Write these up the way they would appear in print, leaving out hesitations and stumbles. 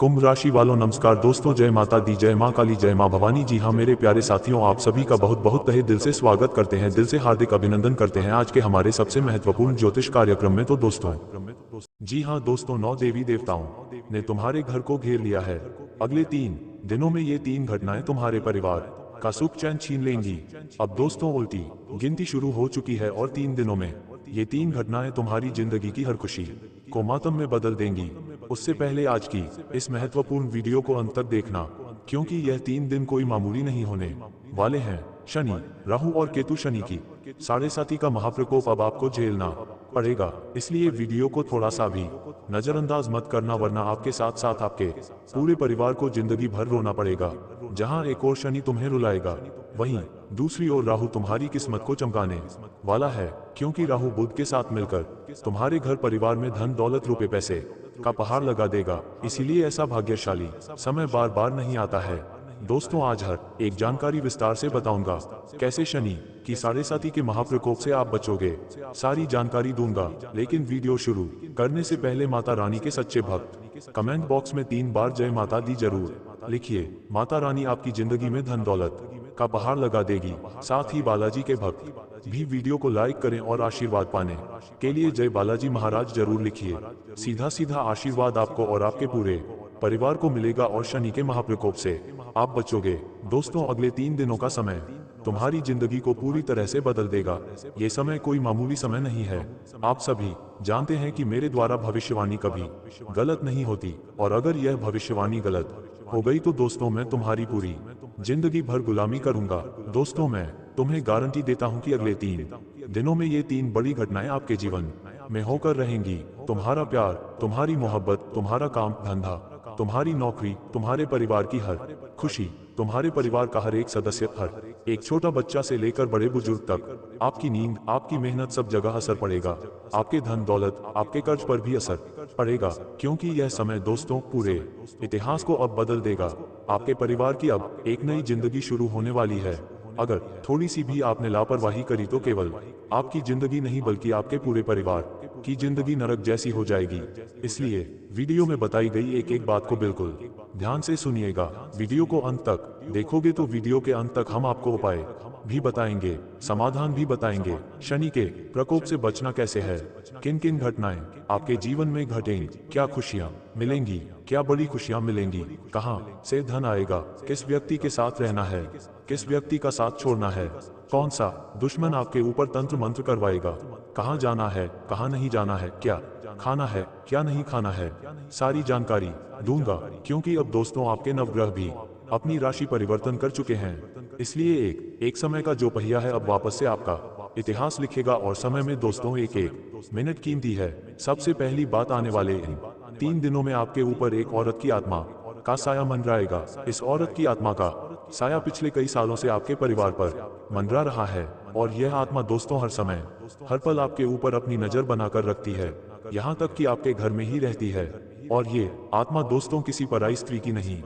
कुंभ राशि वालों नमस्कार दोस्तों, जय माता दी, जय माँ काली, जय माँ भवानी। जी हाँ मेरे प्यारे साथियों, आप सभी का बहुत बहुत तहे दिल से स्वागत करते हैं, दिल से हार्दिक अभिनंदन करते हैं आज के हमारे सबसे महत्वपूर्ण ज्योतिष कार्यक्रम में। तो दोस्तों, जी हाँ दोस्तों, 9 देवी देवताओं ने तुम्हारे घर को घेर लिया है। अगले 3 दिनों में ये 3 घटनाएं तुम्हारे परिवार का सुख चैन छीन लेंगी। अब दोस्तों, उल्टी गिनती शुरू हो चुकी है और 3 दिनों में ये 3 घटनाएं तुम्हारी जिंदगी की हर खुशी को मातम में बदल देंगी। उससे पहले आज की इस महत्वपूर्ण वीडियो को अंत तक देखना, क्योंकि यह 3 दिन कोई मामूली नहीं होने वाले हैं। शनि, राहु और केतु शनि की 7.5 का महाप्रकोप अब आपको झेलना पड़ेगा, इसलिए वीडियो को थोड़ा सा भी नजरअंदाज मत करना, वरना आपके साथ साथ आपके पूरे परिवार को जिंदगी भर रोना पड़ेगा। जहां एक और शनि तुम्हें रुलाएगा, वहीं दूसरी ओर राहु तुम्हारी किस्मत को चमकाने वाला है, क्योंकि राहु बुध के साथ मिलकर तुम्हारे घर परिवार में धन दौलत रुपए पैसे का पहाड़ लगा देगा। इसीलिए ऐसा भाग्यशाली समय बार बार नहीं आता है। दोस्तों, आज हर एक जानकारी विस्तार से बताऊंगा, कैसे शनि की 7.5 के महाप्रकोप से आप बचोगे, सारी जानकारी दूंगा। लेकिन वीडियो शुरू करने से पहले माता रानी के सच्चे भक्त कमेंट बॉक्स में 3 बार जय माता दी जरूर लिखिए। माता रानी आपकी जिंदगी में धन दौलत का पहाड़ लगा देगी। साथ ही बालाजी के भक्त भी वीडियो को लाइक करें और आशीर्वाद पाने के लिए जय बालाजी महाराज जरूर लिखिए। सीधा सीधा आशीर्वाद आपको और आपके पूरे परिवार को मिलेगा और शनि के महाप्रकोप से आप बचोगे। दोस्तों, अगले 3 दिनों का समय तुम्हारी जिंदगी को पूरी तरह से बदल देगा। ये समय कोई मामूली समय नहीं है। आप सभी जानते हैं कि मेरे द्वारा भविष्यवाणी कभी गलत नहीं होती, और अगर यह भविष्यवाणी गलत हो गई तो दोस्तों, मैं तुम्हारी पूरी जिंदगी भर गुलामी करूंगा। दोस्तों, मैं तुम्हें गारंटी देता हूं कि अगले 3 दिनों में ये 3 बड़ी घटनाएं आपके जीवन में होकर रहेंगी। तुम्हारा प्यार, तुम्हारी मोहब्बत, तुम्हारा काम धंधा, तुम्हारी नौकरी, तुम्हारे परिवार की हर खुशी, तुम्हारे परिवार का हर एक सदस्य, हर एक छोटा बच्चा से लेकर बड़े बुजुर्ग तक, आपकी नींद, आपकी मेहनत, सब जगह असर पड़ेगा। आपके धन दौलत, आपके कर्ज पर भी असर पड़ेगा, क्योंकि यह समय दोस्तों पूरे इतिहास को अब बदल देगा। आपके परिवार की अब एक नई जिंदगी शुरू होने वाली है। अगर थोड़ी सी भी आपने लापरवाही करी तो केवल आपकी जिंदगी नहीं बल्कि आपके पूरे परिवार की जिंदगी नरक जैसी हो जाएगी। इसलिए वीडियो में बताई गई एक एक बात को बिल्कुल ध्यान से सुनिएगा। वीडियो को अंत तक देखोगे तो वीडियो के अंत तक हम आपको उपाय भी बताएंगे, समाधान भी बताएंगे। शनि के प्रकोप से बचना कैसे है, किन किन घटनाएं आपके जीवन में घटेंगी, क्या खुशियां मिलेंगी, क्या बड़ी खुशियां मिलेंगी, कहां से धन आएगा, किस व्यक्ति के साथ रहना है, किस व्यक्ति का साथ छोड़ना है, कौन सा दुश्मन आपके ऊपर तंत्र मंत्र करवाएगा, कहां जाना है, कहां नहीं जाना है, क्या खाना है, क्या नहीं खाना है, सारी जानकारी दूंगा। क्योंकि अब दोस्तों, आपके नवग्रह भी अपनी राशि परिवर्तन कर चुके हैं, इसलिए एक समय का जो पहिया है अब वापस से आपका इतिहास लिखेगा। और समय में दोस्तों एक एक मिनट कीमती है। सबसे पहली बात, आने वाले इन 3 दिनों में आपके ऊपर एक औरत की आत्मा का साया मंडराएगा। इस औरत की आत्मा का साया पिछले कई सालों से आपके परिवार पर मंडरा रहा है, और यह आत्मा दोस्तों हर समय हर पल आपके ऊपर अपनी नजर बनाकर रखती है, यहाँ तक कि आपके घर में ही रहती है। और ये आत्मा दोस्तों किसी पराई स्त्री की नहीं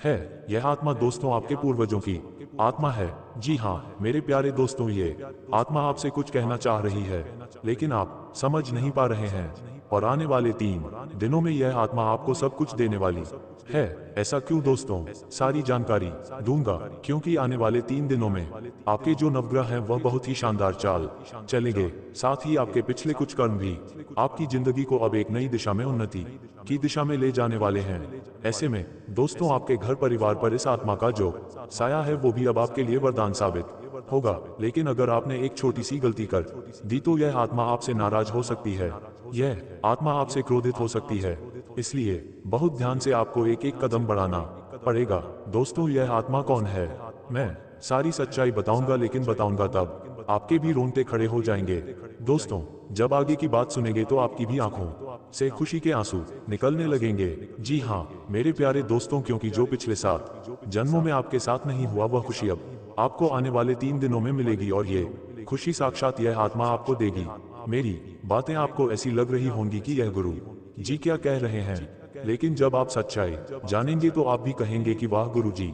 है, यह आत्मा दोस्तों आपके पूर्वजों की आत्मा है। जी हाँ मेरे प्यारे दोस्तों, ये आत्मा आपसे कुछ कहना चाह रही है, लेकिन आप समझ नहीं पा रहे हैं। और आने वाले 3 दिनों में यह आत्मा आपको सब कुछ देने वाली है। ऐसा क्यों दोस्तों, सारी जानकारी दूंगा, क्योंकि आने वाले 3 दिनों में आपके जो नवग्रह हैं वह बहुत ही शानदार चाल चलेंगे। साथ ही आपके पिछले कुछ कर्म भी आपकी जिंदगी को अब एक नई दिशा में, उन्नति की दिशा में ले जाने वाले हैं। ऐसे में दोस्तों, आपके घर परिवार पर इस आत्मा का जो साया है वो भी अब आपके लिए वरदान साबित होगा। लेकिन अगर आपने एक छोटी सी गलती कर दी तो यह आत्मा आपसे नाराज हो सकती है, यह आत्मा आपसे क्रोधित हो सकती है। इसलिए बहुत ध्यान से आपको एक एक कदम बढ़ाना पड़ेगा। दोस्तों, यह आत्मा कौन है, मैं सारी सच्चाई बताऊंगा, लेकिन बताऊंगा तब आपके भी रोंगटे खड़े हो जाएंगे। दोस्तों, जब आगे की बात सुनेंगे तो आपकी भी आंखों से खुशी के आंसू निकलने लगेंगे। जी हाँ मेरे प्यारे दोस्तों, क्योंकि जो पिछले 7 जन्मों में आपके साथ नहीं हुआ वह खुशी अब आपको आने वाले 3 दिनों में मिलेगी, और ये खुशी साक्षात यह आत्मा आपको देगी। मेरी बातें आपको ऐसी लग रही होंगी कि यह गुरु जी क्या कह रहे हैं, लेकिन जब आप सच्चाई जानेंगे तो आप भी कहेंगे कि वाह गुरु जी,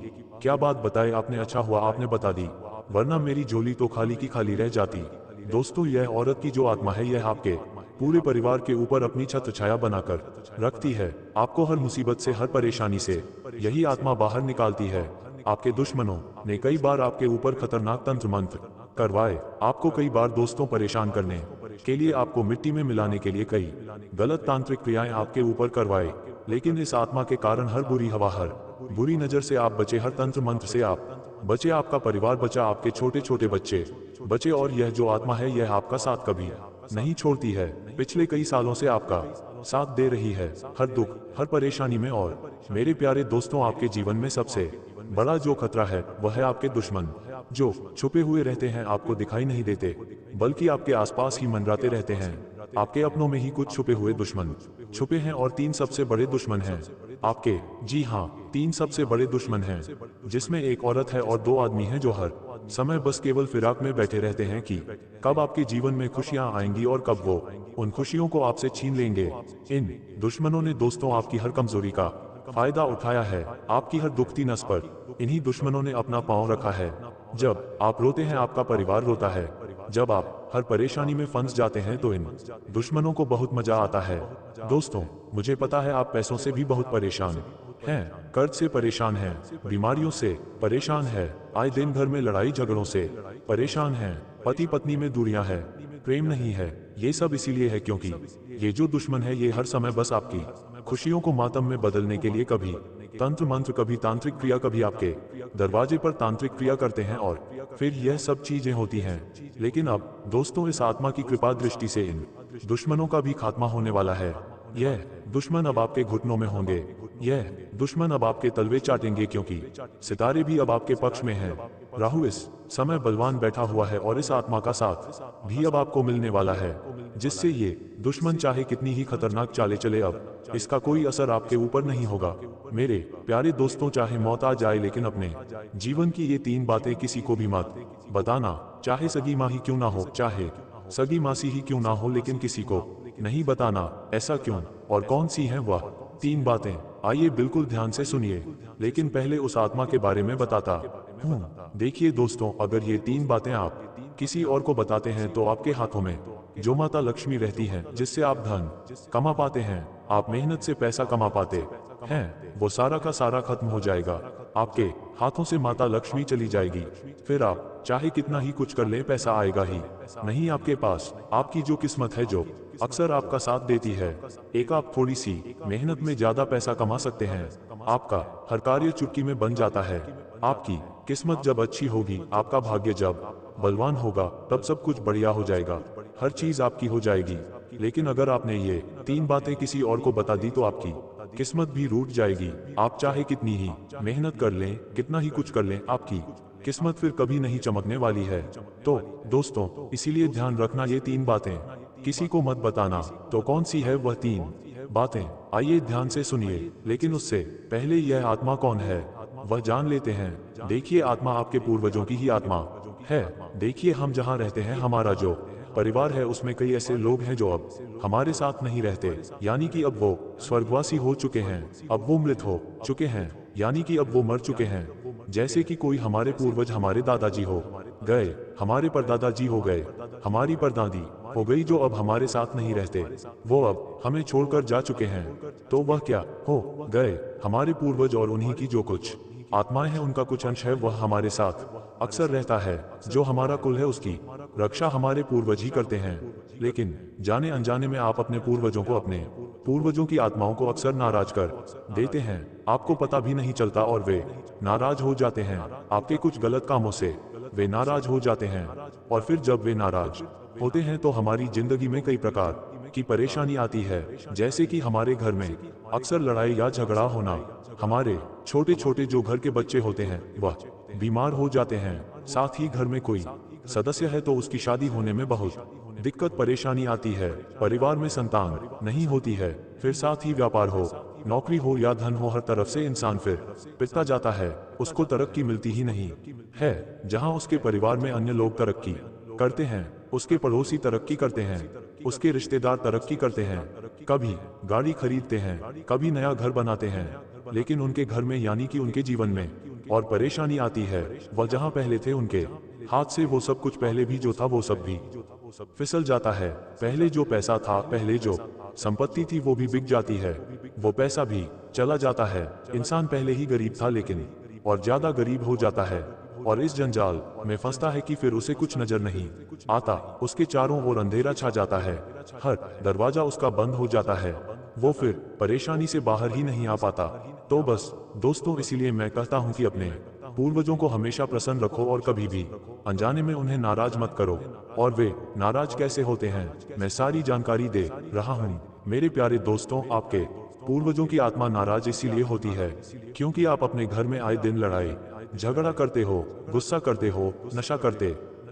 क्या बात बताए आपने, अच्छा हुआ आपने बता दी, वरना मेरी झोली तो खाली की खाली रह जाती। दोस्तों, यह औरत की जो आत्मा है यह आपके पूरे परिवार के ऊपर अपनी छत्र छाया बनाकर रखती है। आपको हर मुसीबत से, हर परेशानी से यही आत्मा बाहर निकालती है। आपके दुश्मनों ने कई बार आपके ऊपर खतरनाक तंत्र मंत्र करवाए, आपको कई बार दोस्तों परेशान करने के लिए, आपको मिट्टी में मिलाने के लिए कई गलत तांत्रिक क्रियाएं आपके ऊपर करवाए, लेकिन इस आत्मा के कारण हर बुरी हवा, हर बुरी नजर से आप बचे, हर तंत्र मंत्र से आप बचे, आपका परिवार बचा, आपके छोटे छोटे बच्चे बचे, और यह जो आत्मा है यह आपका साथ कभी नहीं छोड़ती है। पिछले कई सालों से आपका साथ दे रही है, हर दुख, हर परेशानी में। और मेरे प्यारे दोस्तों, आपके जीवन में सबसे बड़ा जो खतरा है वह है आपके दुश्मन, जो छुपे हुए रहते हैं, आपको दिखाई नहीं देते, बल्कि आपके आसपास ही मंडराते रहते हैं। आपके अपनों में ही कुछ छुपे हुए दुश्मन छुपे हैं, और 3 सबसे बड़े दुश्मन हैं आपके। जी हाँ, 3 सबसे बड़े दुश्मन हैं, जिसमें एक औरत है और 2 आदमी हैं जो हर समय बस केवल फिराक में बैठे रहते हैं कि कब आपके जीवन में खुशियां आएंगी और कब वो उन खुशियों को आपसे छीन लेंगे। इन दुश्मनों ने दोस्तों आपकी हर कमजोरी का फायदा उठाया है, आपकी हर दुखती नस पर इन्हीं दुश्मनों ने अपना पांव रखा है। जब आप रोते हैं आपका परिवार रोता है, जब आप हर परेशानी में फंस जाते हैं तो इन दुश्मनों को बहुत मजा आता है। दोस्तों, मुझे पता है आप पैसों से भी बहुत परेशान हैं, कर्ज से परेशान हैं, बीमारियों से परेशान हैं, आए दिन घर में लड़ाई झगड़ों से परेशान हैं, पति पत्नी में दूरियां हैं, प्रेम नहीं है। ये सब इसीलिए है क्योंकि ये जो दुश्मन है ये हर समय बस आपकी खुशियों को मातम में बदलने के लिए कभी तंत्र मंत्र, कभी तांत्रिक क्रिया, कभी आपके दरवाजे पर तांत्रिक क्रिया करते हैं, और फिर यह सब चीजें होती हैं। लेकिन अब दोस्तों, इस आत्मा की कृपा दृष्टि से इन दुश्मनों का भी खात्मा होने वाला है। यह दुश्मन अब आपके घुटनों में होंगे, यह दुश्मन अब आपके तलवे चाटेंगे, क्योंकि सितारे भी अब आपके पक्ष में हैं। राहु इस समय बलवान बैठा हुआ है, और इस आत्मा का साथ भी अब आपको मिलने वाला है, जिससे ये दुश्मन चाहे कितनी ही खतरनाक चाले चले, अब इसका कोई असर आपके ऊपर नहीं होगा। मेरे प्यारे दोस्तों, चाहे मौत आ जाए, लेकिन अपने जीवन की ये 3 बातें किसी को भी मत बताना। चाहे सगी माँ ही क्यों ना हो, चाहे सगी मासी ही क्यों ना हो, लेकिन किसी को नहीं बताना। ऐसा क्यों, और कौन सी हैं वह 3 बातें? आइए बिल्कुल ध्यान से सुनिए, लेकिन पहले उस आत्मा के बारे में बताता हूँ। देखिए दोस्तों, अगर ये 3 बातें आप किसी और को बताते हैं तो आपके हाथों में जो माता लक्ष्मी रहती हैं, जिससे आप धन कमा पाते हैं, आप मेहनत से पैसा कमा पाते हैं, वो सारा का सारा खत्म हो जाएगा। आपके हाथों से माता लक्ष्मी चली जाएगी, फिर आप चाहे कितना ही कुछ कर ले, पैसा आएगा ही नहीं आपके पास। आपकी जो किस्मत है, जो अक्सर आपका साथ देती है, एक आप थोड़ी सी मेहनत में ज्यादा पैसा कमा सकते हैं, आपका हर कार्य चुटकी में बन जाता है। आपकी किस्मत जब अच्छी होगी, आपका भाग्य जब बलवान होगा, तब सब कुछ बढ़िया हो जाएगा, हर चीज आपकी हो जाएगी। लेकिन अगर आपने ये 3 बातें किसी और को बता दी तो आपकी किस्मत भी रूठ जाएगी। आप चाहे कितनी ही मेहनत कर लें, कितना ही कुछ कर लें, आपकी किस्मत फिर कभी नहीं चमकने वाली है। तो दोस्तों, इसीलिए ध्यान रखना, ये 3 बातें किसी को मत बताना। तो कौन सी है वह 3 बातें? आइए ध्यान से सुनिए, लेकिन उससे पहले यह आत्मा कौन है वह जान लेते हैं। देखिए, आत्मा आपके पूर्वजों की ही आत्मा है। देखिए, हम जहाँ रहते हैं, हमारा जो परिवार है, उसमें कई ऐसे लोग हैं जो अब हमारे साथ नहीं रहते, यानी कि अब वो स्वर्गवासी हो चुके हैं, अब वो मृत हो चुके हैं, यानी कि अब वो मर चुके हैं। जैसे कि कोई हमारे पूर्वज हमारे दादाजी हो गए, हमारे परदादाजी हो गए, हमारी परदादी हो गई, जो अब हमारे साथ नहीं रहते, वो अब हमें छोड़कर जा चुके हैं। तो वह क्या हो गए? हमारे पूर्वज, और उन्हीं की जो कुछ आत्माएं हैं, उनका कुछ अंश है, वह हमारे साथ अक्सर रहता है। जो हमारा कुल है, उसकी रक्षा हमारे पूर्वज ही करते हैं। लेकिन जाने अनजाने में आप अपने पूर्वजों को, अपने पूर्वजों की आत्माओं को अक्सर नाराज कर देते हैं। आपको पता भी नहीं चलता और वे नाराज हो जाते हैं। आपके कुछ गलत कामों से वे नाराज हो जाते हैं, और फिर जब वे नाराज होते हैं तो हमारी जिंदगी में कई प्रकार की परेशानी आती है। जैसे कि हमारे घर में अक्सर लड़ाई या झगड़ा होना, हमारे छोटे छोटे जो घर के बच्चे होते हैं वह बीमार हो जाते हैं, साथ ही घर में कोई सदस्य है तो उसकी शादी होने में बहुत दिक्कत परेशानी आती है, परिवार में संतान नहीं होती है, फिर साथ ही व्यापार हो, नौकरी हो या धन हो, हर तरफ से इंसान फिर पिसता जाता है, उसको तरक्की मिलती ही नहीं है। जहां उसके परिवार में अन्य लोग तरक्की करते हैं, उसके पड़ोसी तरक्की करते हैं, उसके रिश्तेदार तरक्की करते हैं, कभी गाड़ी खरीदते हैं, कभी नया घर बनाते हैं, लेकिन उनके घर में, यानी कि उनके जीवन में और परेशानी आती है। वह जहां पहले थे उनके हाथ से वो सब कुछ पहले भी जो था वो सब भी फिसल जाता है। पहले जो पैसा था, पहले जो संपत्ति थी वो भी बिक जाती है, वो पैसा भी चला जाता है। इंसान पहले ही गरीब था लेकिन और ज्यादा गरीब हो जाता है और इस जंजाल में फंसता है कि फिर उसे कुछ नजर नहीं आता। उसके चारों ओर अंधेरा छा जाता है, हर दरवाजा उसका बंद हो जाता है, वो फिर परेशानी से बाहर ही नहीं आ पाता। तो बस दोस्तों, इसीलिए मैं कहता हूँ कि अपने पूर्वजों को हमेशा प्रसन्न रखो और कभी भी अनजाने में उन्हें नाराज मत करो। और वे नाराज कैसे होते हैं, मैं सारी जानकारी दे रहा हूँ। मेरे प्यारे दोस्तों, आपके पूर्वजों की आत्मा नाराज इसीलिए होती है क्योंकि आप अपने घर में आए दिन लड़ाई झगड़ा करते हो, गुस्सा करते हो, नशा करते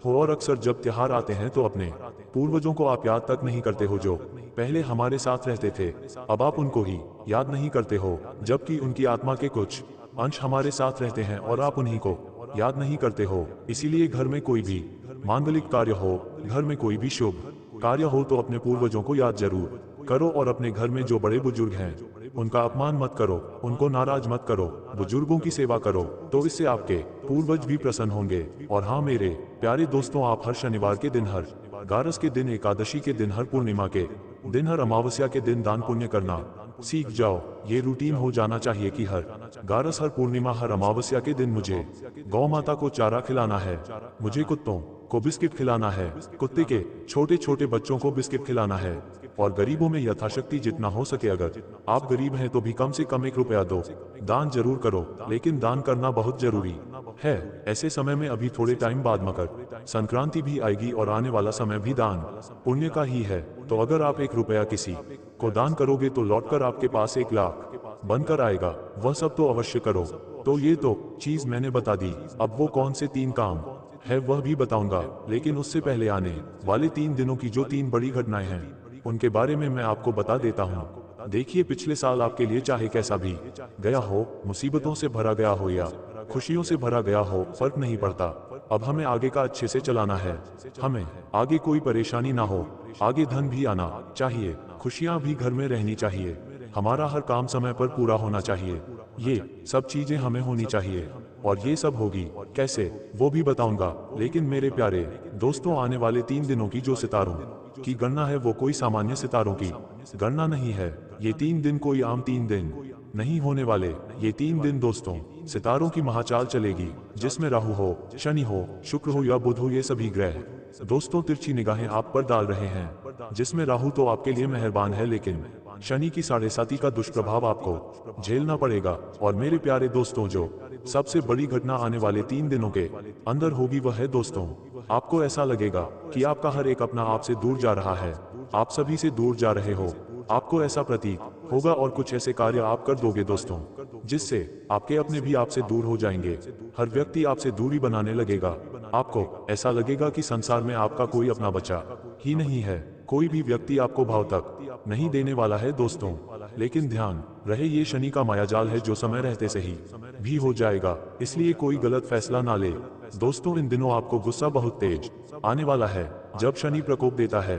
हो और अक्सर जब त्योहार आते हैं तो अपने पूर्वजों को आप याद तक नहीं करते हो जो पहले हमारे साथ रहते थे। अब आप उनको ही याद नहीं करते हो, जबकि उनकी आत्मा के कुछ अंश हमारे साथ रहते हैं और आप उन्हीं को याद नहीं करते हो। इसीलिए घर में कोई भी मांगलिक कार्य हो, घर में कोई भी शुभ कार्य हो तो अपने पूर्वजों को याद जरूर करो और अपने घर में जो बड़े बुजुर्ग हैं उनका अपमान मत करो, उनको नाराज मत करो, बुजुर्गों की सेवा करो, तो इससे आपके पूर्वज भी प्रसन्न होंगे। और हाँ मेरे प्यारे दोस्तों, आप हर शनिवार के दिन, हर गारस के दिन, एकादशी के दिन, हर पूर्णिमा के दिन, हर अमावस्या के दिन दान पुण्य करना सीख जाओ। ये रूटीन हो जाना चाहिए कि हर गारस, हर पूर्णिमा, हर अमावस्या के दिन मुझे गौ माता को चारा खिलाना है, मुझे कुत्तों को बिस्किट खिलाना है, कुत्ते के छोटे छोटे बच्चों को बिस्किट खिलाना है और गरीबों में यथाशक्ति जितना हो सके, अगर आप गरीब हैं तो भी कम से कम 1 रुपया दो, दान जरूर करो। लेकिन दान करना बहुत जरूरी है। ऐसे समय में अभी थोड़े टाइम बाद मकर संक्रांति भी आएगी और आने वाला समय भी दान पुण्य का ही है। तो अगर आप 1 रुपया किसी को दान करोगे तो लौटकर आपके पास 1 लाख बनकर आएगा। वह सब तो अवश्य करो। तो ये तो चीज मैंने बता दी, अब वो कौन से 3 काम है वह भी बताऊंगा। लेकिन उससे पहले आने वाले 3 दिनों की जो 3 बड़ी घटनाएं हैं उनके बारे में मैं आपको बता देता हूँ। देखिए, पिछले साल आपके लिए चाहे कैसा भी गया हो, मुसीबतों से भरा गया हो या खुशियों से भरा गया हो, फर्क नहीं पड़ता। अब हमें आगे का अच्छे से चलाना है, हमें आगे कोई परेशानी ना हो, आगे धन भी आना चाहिए, खुशियां भी घर में रहनी चाहिए, हमारा हर काम समय पर पूरा होना चाहिए। ये सब चीजें हमें होनी चाहिए और ये सब होगी कैसे वो भी बताऊंगा। लेकिन मेरे प्यारे दोस्तों, आने वाले 3 दिनों की जो सितारों की गणना है वो कोई सामान्य सितारों की गणना नहीं है। ये 3 दिन कोई आम 3 दिन नहीं होने वाले। ये 3 दिन दोस्तों सितारों की महाचाल चलेगी, जिसमें राहु हो, शनि हो, शुक्र हो या बुध हो, ये सभी ग्रह दोस्तों तिरछी निगाहें आप पर डाल रहे हैं। जिसमें राहु तो आपके लिए मेहरबान है लेकिन शनि की 7.5 का दुष्प्रभाव आपको झेलना पड़ेगा। और मेरे प्यारे दोस्तों, जो सबसे बड़ी घटना आने वाले 3 दिनों के अंदर होगी वह है दोस्तों, आपको ऐसा लगेगा कि आपका हर एक अपना आपसे दूर जा रहा है, आप सभी से दूर जा रहे हो, आपको ऐसा प्रतीत होगा और कुछ ऐसे कार्य आप कर दोगे दोस्तों जिससे आपके अपने भी आपसे दूर हो जाएंगे। हर व्यक्ति आपसे दूरी बनाने लगेगा। आपको ऐसा लगेगा कि संसार में आपका कोई अपना बचा ही नहीं है, कोई भी व्यक्ति आपको भाव तक नहीं देने वाला है दोस्तों। लेकिन ध्यान रहे, ये शनि का मायाजाल है जो समय रहते से ही भी हो जाएगा, इसलिए कोई गलत फैसला ना ले दोस्तों। इन दिनों आपको गुस्सा बहुत तेज आने वाला है। जब शनि प्रकोप देता है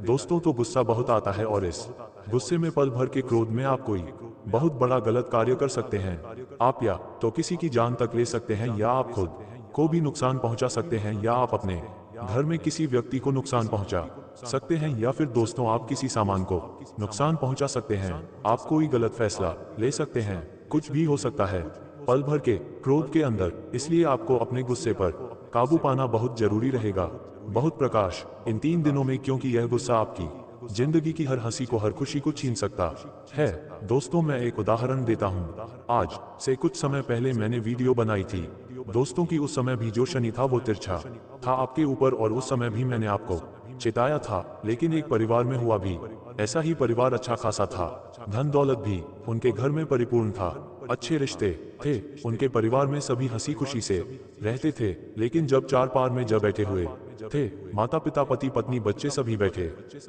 दोस्तों तो गुस्सा बहुत आता है और इस गुस्से में पल भर के क्रोध में आप कोई बहुत बड़ा गलत कार्य कर सकते हैं। आप या तो किसी की जान तक ले सकते हैं या आप खुद को भी नुकसान पहुंचा सकते हैं या आप अपने घर में किसी व्यक्ति को नुकसान पहुंचा सकते हैं या फिर दोस्तों आप किसी सामान को नुकसान पहुंचा सकते हैं। आप कोई गलत फैसला ले सकते हैं, कुछ भी हो सकता है पल भर के क्रोध के अंदर। इसलिए आपको अपने गुस्से पर काबू पाना बहुत जरूरी रहेगा। बहुत प्रकाश इन 3 दिनों में, क्योंकि यह गुस्सा आपकी जिंदगी की हर हंसी को, हर खुशी को छीन सकता है दोस्तों। मैं एक उदाहरण देता हूँ। आज से कुछ समय पहले मैंने वीडियो बनाई थी दोस्तों की। उस समय भी जो शनि था वो तिरछा था आपके ऊपर और उस समय भी मैंने आपको चिताया था। लेकिन एक परिवार में हुआ भी ऐसा ही। परिवार अच्छा खासा था, धन दौलत भी उनके घर में परिपूर्ण था, अच्छे रिश्ते थे, उनके परिवार में सभी हंसी खुशी से रहते थे। लेकिन जब चारपार में जब बैठे हुए थे, माता पिता, पति पत्नी, बच्चे सभी बैठे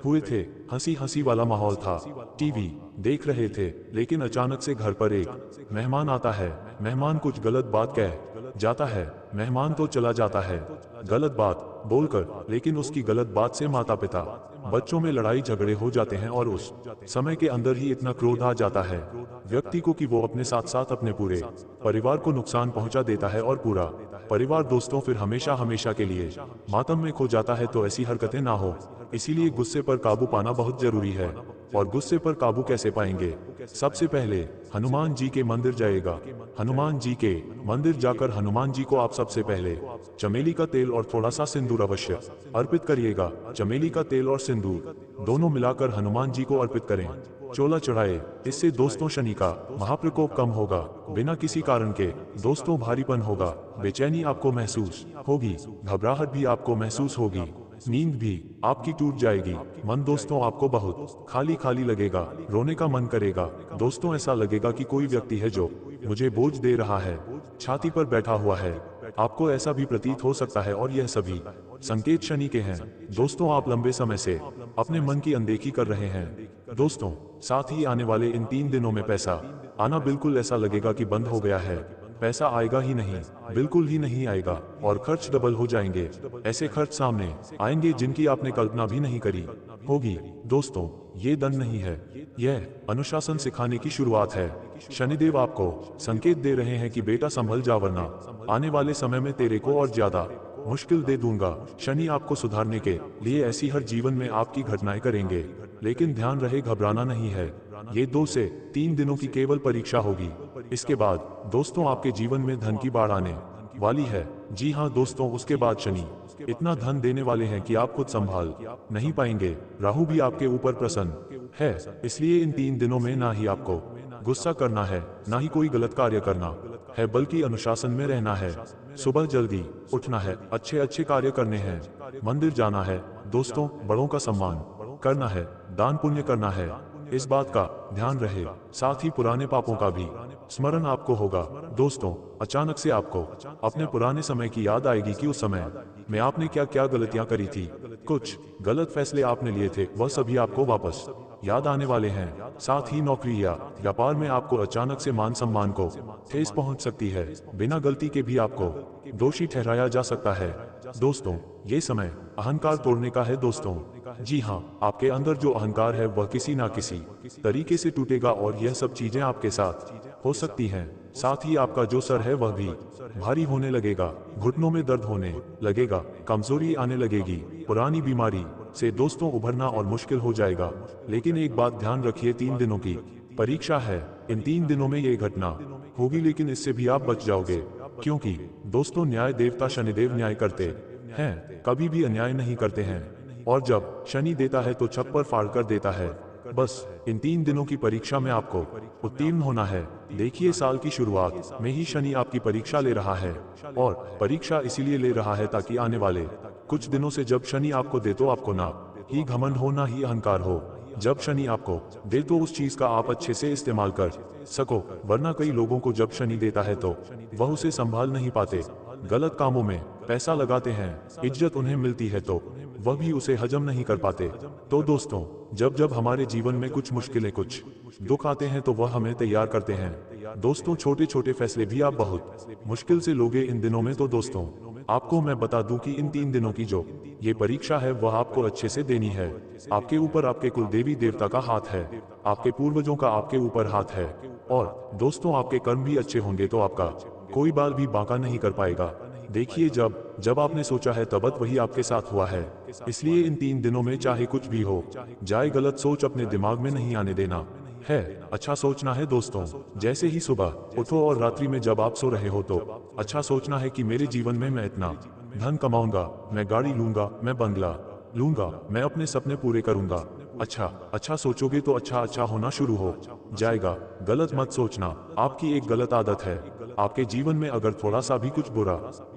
हुए थे, हंसी हंसी वाला माहौल था, टीवी देख रहे थे। लेकिन अचानक से घर पर एक मेहमान आता है। मेहमान कुछ गलत बात कह जाता है, मेहमान तो चला जाता है गलत बात बोलकर, लेकिन उसकी गलत बात से माता पिता बच्चों में लड़ाई झगड़े हो जाते हैं और उस समय के अंदर ही इतना क्रोध आ जाता है व्यक्ति को कि वो अपने साथ साथ अपने पूरे परिवार को नुकसान पहुंचा देता है और पूरा परिवार दोस्तों फिर हमेशा हमेशा के लिए मातम में खो जाता है। तो ऐसी हरकतें ना हो, इसीलिए गुस्से पर काबू पाना बहुत जरूरी है। और गुस्से पर काबू कैसे पाएंगे? सबसे पहले हनुमान जी के मंदिर जाएगा। हनुमान जी के मंदिर जाकर हनुमान जी को आप सबसे पहले चमेली का तेल और थोड़ा सा सिंदूर अवश्य अर्पित करिएगा। चमेली का तेल और सिंदूर दोनों मिलाकर हनुमान जी को अर्पित करें, चोला चढ़ाए। इससे दोस्तों शनि का महाप्रकोप कम होगा। बिना किसी कारण के दोस्तों भारीपन होगा, बेचैनी आपको महसूस होगी, घबराहट भी आपको महसूस होगी, नींद भी आपकी टूट जाएगी। मन दोस्तों आपको बहुत खाली खाली लगेगा, रोने का मन करेगा। दोस्तों ऐसा लगेगा कि कोई व्यक्ति है जो मुझे बोझ दे रहा है, छाती पर बैठा हुआ है। आपको ऐसा भी प्रतीत हो सकता है और यह सभी संकेत शनि के हैं। दोस्तों आप लंबे समय से अपने मन की अनदेखी कर रहे हैं। दोस्तों साथ ही आने वाले इन 3 दिनों में पैसा आना बिल्कुल ऐसा लगेगा कि बंद हो गया है। पैसा आएगा ही नहीं, बिल्कुल ही नहीं आएगा और खर्च डबल हो जाएंगे। ऐसे खर्च सामने आएंगे जिनकी आपने कल्पना भी नहीं करी होगी। दोस्तों ये दंड नहीं है, यह अनुशासन सिखाने की शुरुआत है। शनिदेव आपको संकेत दे रहे हैं कि बेटा संभल जा, वरना आने वाले समय में तेरे को और ज्यादा मुश्किल दे दूंगा। शनि आपको सुधारने के लिए ऐसी हर जीवन में आपकी घटनाएं करेंगे, लेकिन ध्यान रहे घबराना नहीं है। ये 2 से 3 दिनों की केवल परीक्षा होगी। इसके बाद दोस्तों आपके जीवन में धन की बाढ़ आने वाली है। जी हाँ दोस्तों, उसके बाद शनि इतना धन देने वाले हैं कि आप खुद संभाल नहीं पाएंगे। राहु भी आपके ऊपर प्रसन्न है, इसलिए इन 3 दिनों में ना ही आपको गुस्सा करना है, ना ही कोई गलत कार्य करना है, बल्कि अनुशासन में रहना है। सुबह जल्दी उठना है, अच्छे अच्छे कार्य करने हैं, मंदिर जाना है। दोस्तों बड़ों का सम्मान करना है, दान पुण्य करना है, इस बात का ध्यान रहे। साथ ही पुराने पापों का भी स्मरण आपको होगा। दोस्तों अचानक से आपको अपने पुराने समय की याद आएगी कि उस समय में आपने क्या क्या गलतियां करी थी, कुछ गलत फैसले आपने लिए थे, वह सभी आपको वापस याद आने वाले हैं। साथ ही नौकरी या व्यापार में आपको अचानक से मान सम्मान को ठेस पहुंच सकती है। बिना गलती के भी आपको दोषी ठहराया जा सकता है। दोस्तों ये समय अहंकार तोड़ने का है। दोस्तों जी हाँ, आपके अंदर जो अहंकार है वह किसी ना किसी तरीके से टूटेगा और यह सब चीजें आपके साथ हो सकती हैं। साथ ही आपका जो सर है वह भी भारी होने लगेगा, घुटनों में दर्द होने लगेगा, कमजोरी आने लगेगी। पुरानी बीमारी से दोस्तों उभरना और मुश्किल हो जाएगा। लेकिन एक बात ध्यान रखिए, 3 दिनों की परीक्षा है। इन 3 दिनों में ये घटना होगी, लेकिन इससे भी आप बच जाओगे, क्योंकि दोस्तों न्याय देवता शनिदेव न्याय करते हैं, कभी भी अन्याय नहीं करते हैं। और जब शनि देता है तो छप्पर फाड़ कर देता है। बस इन 3 दिनों की परीक्षा में आपको उत्तीर्ण होना है। देखिए साल की शुरुआत में ही शनि आपकी परीक्षा ले रहा है, और परीक्षा इसीलिए ले रहा है ताकि आने वाले कुछ दिनों से जब शनि आपको दे तो आपको ना ही घमंड हो ना ही अहंकार हो। जब शनि आपको दे तो उस चीज का आप अच्छे से इस्तेमाल कर सको, वरना कई लोगों को जब शनि देता है तो वह उसे संभाल नहीं पाते, गलत कामों में पैसा लगाते हैं, इज्जत उन्हें मिलती है तो वह भी उसे हजम नहीं कर पाते। तो दोस्तों जब जब हमारे जीवन में कुछ मुश्किलें कुछ दुख आते हैं तो वह हमें तैयार करते हैं। दोस्तों छोटे छोटे फैसले भी आप बहुत मुश्किल से लोगे इन दिनों में। तो दोस्तों आपको मैं बता दूं कि इन 3 दिनों की जो ये परीक्षा है वह आपको अच्छे से देनी है। आपके ऊपर आपके कुल देवी देवता का हाथ है, आपके पूर्वजों का आपके ऊपर हाथ है, और दोस्तों आपके कर्म भी अच्छे होंगे तो आपका कोई बाल भी बांका नहीं कर पाएगा। देखिए जब जब आपने सोचा है तब वही आपके साथ हुआ है। इसलिए इन 3 दिनों में चाहे कुछ भी हो जाए, गलत सोच अपने दिमाग में नहीं आने देना है, अच्छा सोचना है। दोस्तों जैसे ही सुबह उठो और रात्रि में जब आप सो रहे हो तो अच्छा सोचना है कि मेरे जीवन में मैं इतना धन कमाऊंगा, मैं गाड़ी लूंगा, मैं बंगला लूंगा, मैं अपने सपने पूरे करूंगा। अच्छा सोचोगे तो अच्छा होना शुरू हो जाएगा। गलत मत सोचना आपकी एक गलत आदत है। आपके जीवन में अगर थोड़ा सा भी कुछ बुरा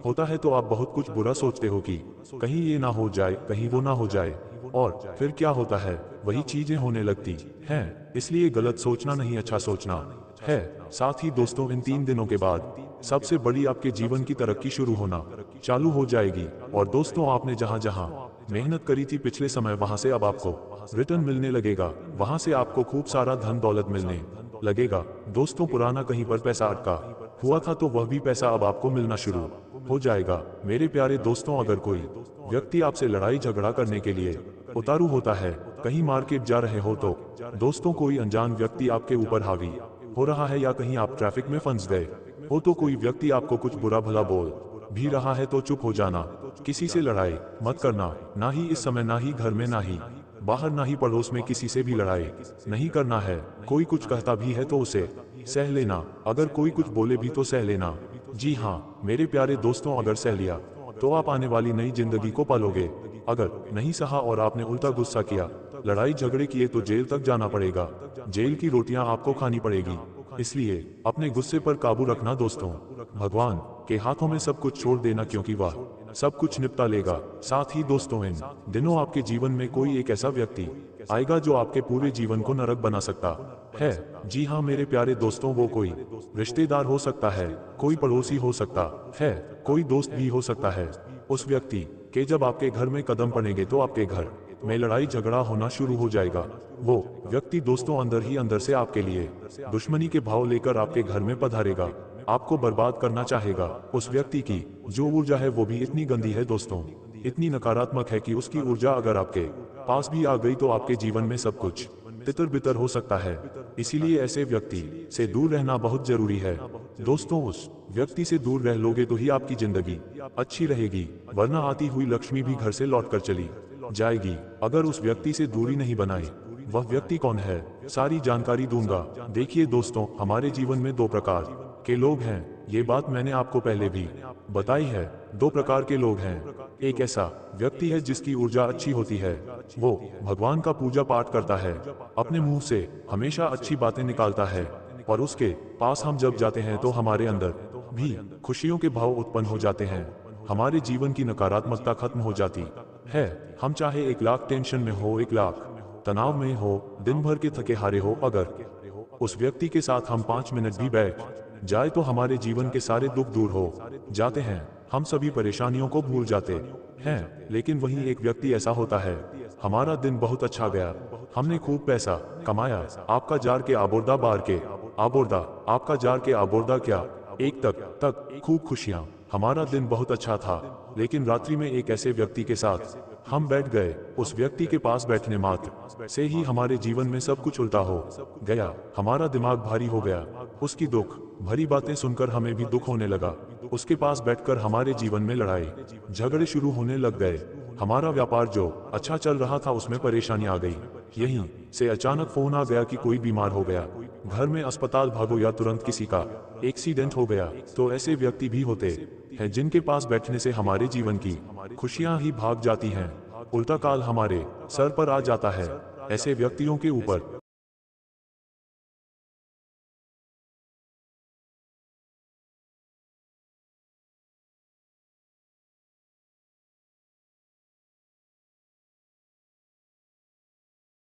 होता है तो आप बहुत कुछ बुरा सोचते हो कि कहीं ये ना हो जाए, कहीं वो ना हो जाए, और फिर क्या होता है वही चीजें होने लगती हैं। इसलिए गलत सोचना नहीं, अच्छा सोचना है। साथ ही दोस्तों इन 3 दिनों के बाद सबसे बड़ी आपके जीवन की तरक्की शुरू होना चालू हो जाएगी। और दोस्तों आपने जहां जहां मेहनत करी थी पिछले समय, वहां से अब आपको रिटर्न मिलने लगेगा। वहां से आपको खूब सारा धन दौलत मिलने लगेगा। दोस्तों, पुराना कहीं पर पैसा अटका हुआ था तो वह भी पैसा अब आपको मिलना शुरू हो जाएगा। मेरे प्यारे दोस्तों, अगर कोई व्यक्ति आपसे लड़ाई झगड़ा करने के लिए उतारू होता है, कहीं मार्केट जा रहे हो तो दोस्तों कोई अनजान व्यक्ति आपके ऊपर हावी हो रहा है, या कहीं आप ट्रैफिक में फंस गए हो तो कोई व्यक्ति आपको कुछ बुरा भला बोल भी रहा है, तो चुप हो जाना। किसी से लड़ाई मत करना, ना ही इस समय, ना ही घर में, ना ही बाहर, ना ही पड़ोस में किसी से भी लड़ाई नहीं करना है। कोई कुछ कहता भी है तो उसे सह लेना, अगर कोई कुछ बोले भी तो सह लेना। जी हाँ मेरे प्यारे दोस्तों, अगर सह लिया तो आप आने वाली नई जिंदगी को पालोगे। अगर नहीं सहा और आपने उल्टा गुस्सा किया, लड़ाई झगड़े किए, तो जेल तक जाना पड़ेगा। जेल की रोटियां आपको खानी पड़ेगी। इसलिए अपने गुस्से पर काबू रखना दोस्तों। भगवान के हाथों में सब कुछ छोड़ देना, क्योंकि वह सब कुछ निपटा लेगा। साथ ही दोस्तों, इन दिनों आपके जीवन में कोई एक ऐसा व्यक्ति आएगा जो आपके पूरे जीवन को नरक बना सकता है। जी हाँ मेरे प्यारे दोस्तों, वो कोई रिश्तेदार हो सकता है, कोई पड़ोसी हो सकता है, कोई दोस्त भी हो सकता है। उस व्यक्ति के जब आपके घर में कदम पड़ेंगे तो आपके घर में लड़ाई झगड़ा होना शुरू हो जाएगा। वो व्यक्ति दोस्तों अंदर ही अंदर से आपके लिए दुश्मनी के भाव लेकर आपके घर में पधारेगा, आपको बर्बाद करना चाहेगा। उस व्यक्ति की जो ऊर्जा है वो भी इतनी गंदी है दोस्तों, इतनी नकारात्मक है कि उसकी ऊर्जा अगर आपके पास भी आ गई तो आपके जीवन में सब कुछ तितर बितर हो सकता है। इसीलिए ऐसे व्यक्ति से दूर रहना बहुत जरूरी है दोस्तों। उस व्यक्ति से दूर रह लोगे तो ही आपकी जिंदगी अच्छी रहेगी, वरना आती हुई लक्ष्मी भी घर से लौटकर चली जाएगी। अगर उस व्यक्ति से दूरी नहीं बनाई, वह व्यक्ति कौन है सारी जानकारी दूंगा। देखिए दोस्तों, हमारे जीवन में दो प्रकार के लोग हैं, ये बात मैंने आपको पहले भी बताई है। दो प्रकार के लोग हैं, एक ऐसा व्यक्ति है जिसकी ऊर्जा अच्छी होती है, वो भगवान का पूजा पाठ करता है, अपने मुंह से हमेशा अच्छी बातें निकालता है, और उसके पास हम जब जाते हैं तो हमारे अंदर भी खुशियों के भाव उत्पन्न हो जाते हैं, हमारे जीवन की नकारात्मकता खत्म हो जाती है। हम चाहे 1,00,000 टेंशन में हो, 1,00,000 तनाव में हो, दिन भर के थके हारे हो, अगर उस व्यक्ति के साथ हम 5 मिनट भी बैठ जाए तो हमारे जीवन के सारे दुख दूर हो जाते हैं, हम सभी परेशानियों को भूल जाते हैं। लेकिन वहीं एक व्यक्ति ऐसा होता है, हमारा दिन बहुत अच्छा गया, हमने खूब पैसा कमाया, आपका जार के आबोर्दा बार के आबोर्दा, आपका जार के आबोर्दा क्या, एक तक खूब खुशियां, हमारा दिन बहुत अच्छा था। लेकिन रात्रि में एक ऐसे व्यक्ति के साथ हम बैठ गए, उस व्यक्ति के पास बैठने मात्र से ही हमारे जीवन में सब कुछ उल्टा हो गया, हमारा दिमाग भारी हो गया। उसकी दुख भरी बातें सुनकर हमें भी दुख होने लगा, उसके पास बैठकर हमारे जीवन में लड़ाई झगड़े शुरू होने लग गए, हमारा व्यापार जो अच्छा चल रहा था उसमें परेशानी आ गई। यहीं से अचानक फोन आ गया कि कोई बीमार हो गया, घर में अस्पताल भागो या तुरंत किसी का एक्सीडेंट हो गया। तो ऐसे व्यक्ति भी होते हैं जिनके पास बैठने से हमारे जीवन की खुशियां ही भाग जाती हैं, उल्टा काल हमारे सर पर आ जाता है। ऐसे व्यक्तियों के ऊपर